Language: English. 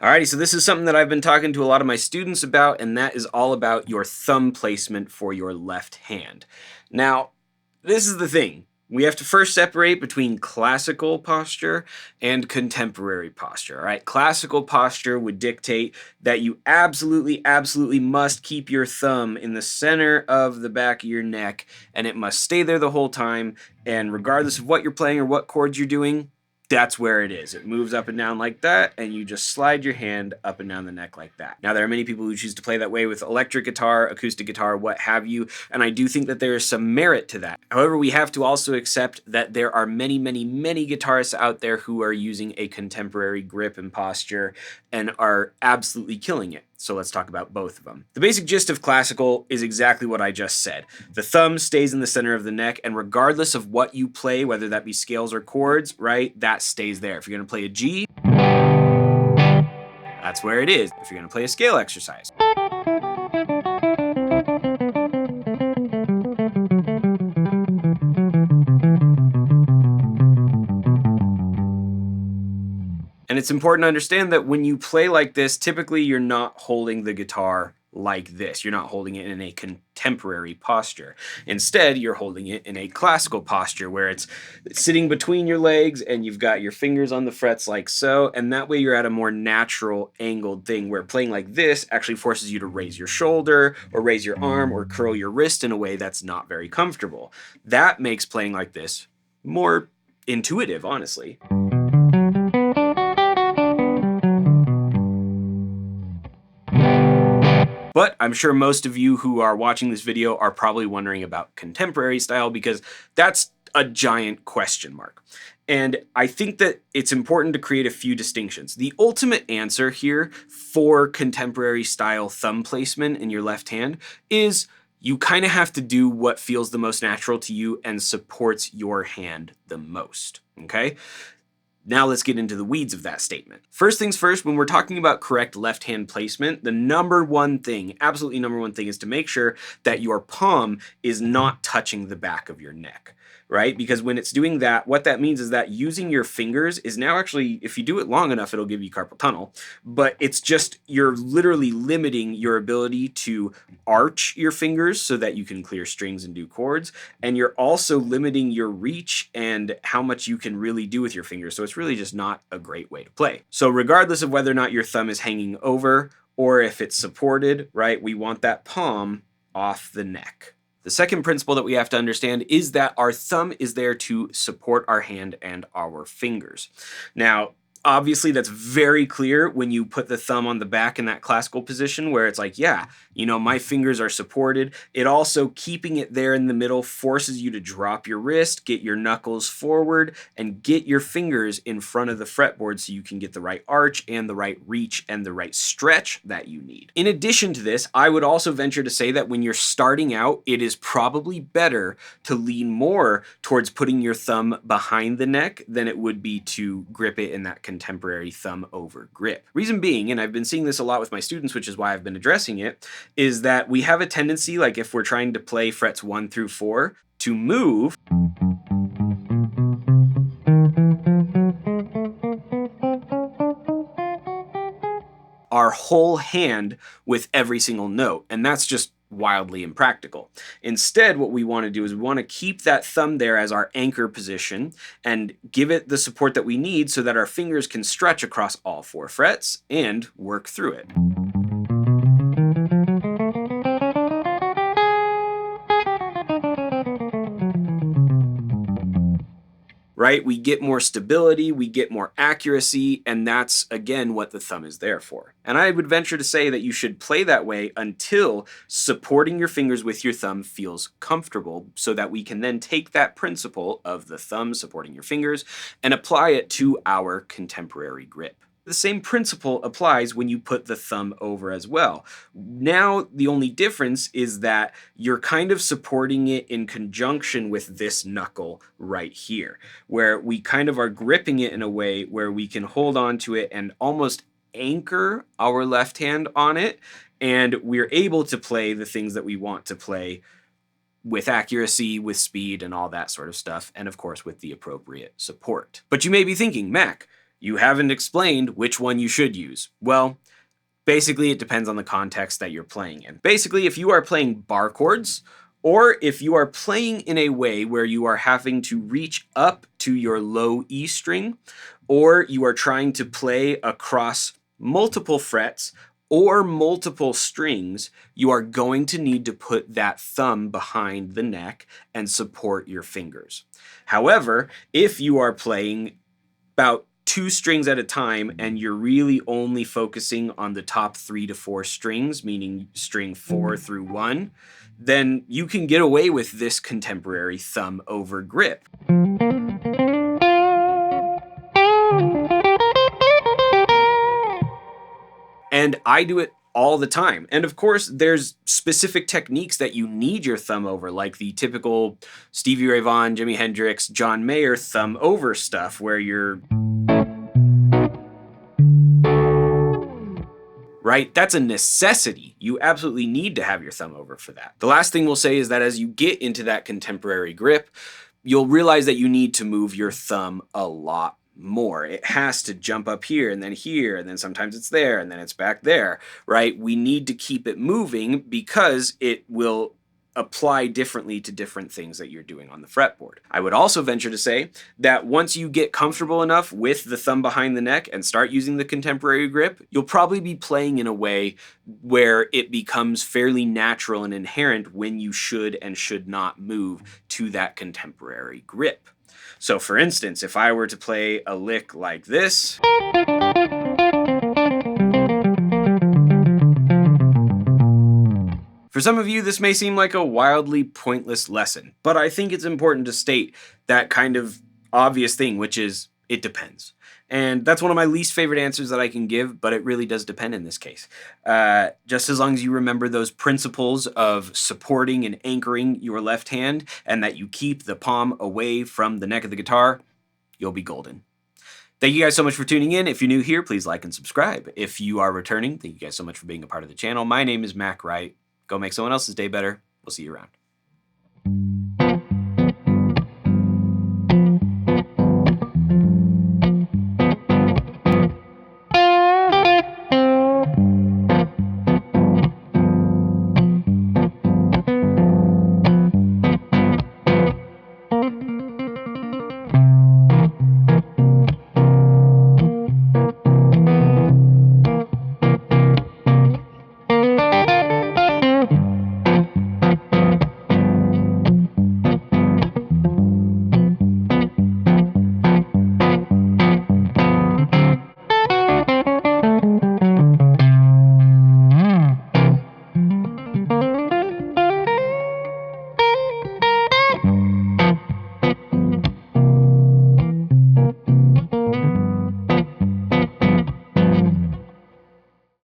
Alrighty, so this is something that I've been talking to a lot of my students about, and that is all about your thumb placement for your left hand. Now, this is the thing. We have to first separate between classical posture and contemporary posture. All right, classical posture would dictate that you absolutely must keep your thumb in the center of the back of your neck, and it must stay there the whole time. And regardless of what you're playing or what chords you're doing, that's where it is. It moves up and down like that, and you just slide your hand up and down the neck like that. Now, there are many people who choose to play that way with electric guitar, acoustic guitar, what have you, and I do think that there is some merit to that. However, we have to also accept that there are many guitarists out there who are using a contemporary grip and posture and are absolutely killing it. So let's talk about both of them. The basic gist of classical is exactly what I just said. The thumb stays in the center of the neck, and regardless of what you play, whether that be scales or chords, right, that stays there. If you're going to play a G, that's where it is. If you're going to play a scale exercise. And it's important to understand that when you play like this, typically you're not holding the guitar like this. You're not holding it in a contemporary posture. Instead, you're holding it in a classical posture where it's sitting between your legs and you've got your fingers on the frets like so, and that way you're at a more natural angled thing where playing like this actually forces you to raise your shoulder or raise your arm or curl your wrist in a way that's not very comfortable. That makes playing like this more intuitive, honestly. But I'm sure most of you who are watching this video are probably wondering about contemporary style because that's a giant question mark. And I think that it's important to create a few distinctions. The ultimate answer here for contemporary style thumb placement in your left hand is you kind of have to do what feels the most natural to you and supports your hand the most, okay? Now let's get into the weeds of that statement. First things first, when we're talking about correct left hand placement, the number one thing, absolutely number one thing, is to make sure that your palm is not touching the back of your neck, right? Because when it's doing that, what that means is that using your fingers is now actually, if you do it long enough, it'll give you carpal tunnel, but it's just, you're literally limiting your ability to arch your fingers so that you can clear strings and do chords, and you're also limiting your reach and how much you can really do with your fingers. So it's really just not a great way to play. So regardless of whether or not your thumb is hanging over or if it's supported, right, we want that palm off the neck. The second principle that we have to understand is that our thumb is there to support our hand and our fingers. Now, obviously, that's very clear when you put the thumb on the back in that classical position where it's like, yeah, you know, my fingers are supported. It also, keeping it there in the middle, forces you to drop your wrist, get your knuckles forward, and get your fingers in front of the fretboard so you can get the right arch and the right reach and the right stretch that you need. In addition to this, I would also venture to say that when you're starting out, it is probably better to lean more towards putting your thumb behind the neck than it would be to grip it in that contemporary thumb over grip. Reason being, and I've been seeing this a lot with my students, which is why I've been addressing it, is that we have a tendency, like if we're trying to play frets 1 through 4, to move our whole hand with every single note, and that's just wildly impractical. Instead, what we want to do is we want to keep that thumb there as our anchor position and give it the support that we need so that our fingers can stretch across all 4 frets and work through it. Right? We get more stability, we get more accuracy, and that's, again, what the thumb is there for. And I would venture to say that you should play that way until supporting your fingers with your thumb feels comfortable, so that we can then take that principle of the thumb supporting your fingers and apply it to our contemporary grip. The same principle applies when you put the thumb over as well. Now, the only difference is that you're kind of supporting it in conjunction with this knuckle right here, where we kind of are gripping it in a way where we can hold on to it and almost anchor our left hand on it, and we're able to play the things that we want to play with accuracy, with speed, and all that sort of stuff, and of course with the appropriate support. But you may be thinking, Mac, You haven't explained which one you should use. Well, basically, it depends on the context that you're playing in. Basically, if you are playing bar chords, or if you are playing in a way where you are having to reach up to your low E string, or you are trying to play across multiple frets or multiple strings, you are going to need to put that thumb behind the neck and support your fingers. However, if you are playing about 2 strings at a time and you're really only focusing on the top 3 to 4 strings, meaning string 4 through 1, then you can get away with this contemporary thumb over grip. And I do it all the time. And of course, there's specific techniques that you need your thumb over, like the typical Stevie Ray Vaughan, Jimi Hendrix, John Mayer thumb over stuff, where you're right? That's a necessity. You absolutely need to have your thumb over for that. The last thing we'll say is that as you get into that contemporary grip, you'll realize that you need to move your thumb a lot more. It has to jump up here, and then sometimes it's there, and then it's back there, right? We need to keep it moving because it will apply differently to different things that you're doing on the fretboard. I would also venture to say that once you get comfortable enough with the thumb behind the neck and start using the contemporary grip, you'll probably be playing in a way where it becomes fairly natural and inherent when you should and should not move to that contemporary grip. So for instance, if I were to play a lick like this, for some of you, this may seem like a wildly pointless lesson, but I think it's important to state that kind of obvious thing, which is it depends. And that's one of my least favorite answers that I can give, but it really does depend in this case. Just as long as you remember those principles of supporting and anchoring your left hand and that you keep the palm away from the neck of the guitar, you'll be golden. Thank you guys so much for tuning in. If you're new here, please like and subscribe. If you are returning, thank you guys so much for being a part of the channel. My name is Mac Wright. Go make someone else's day better. We'll see you around.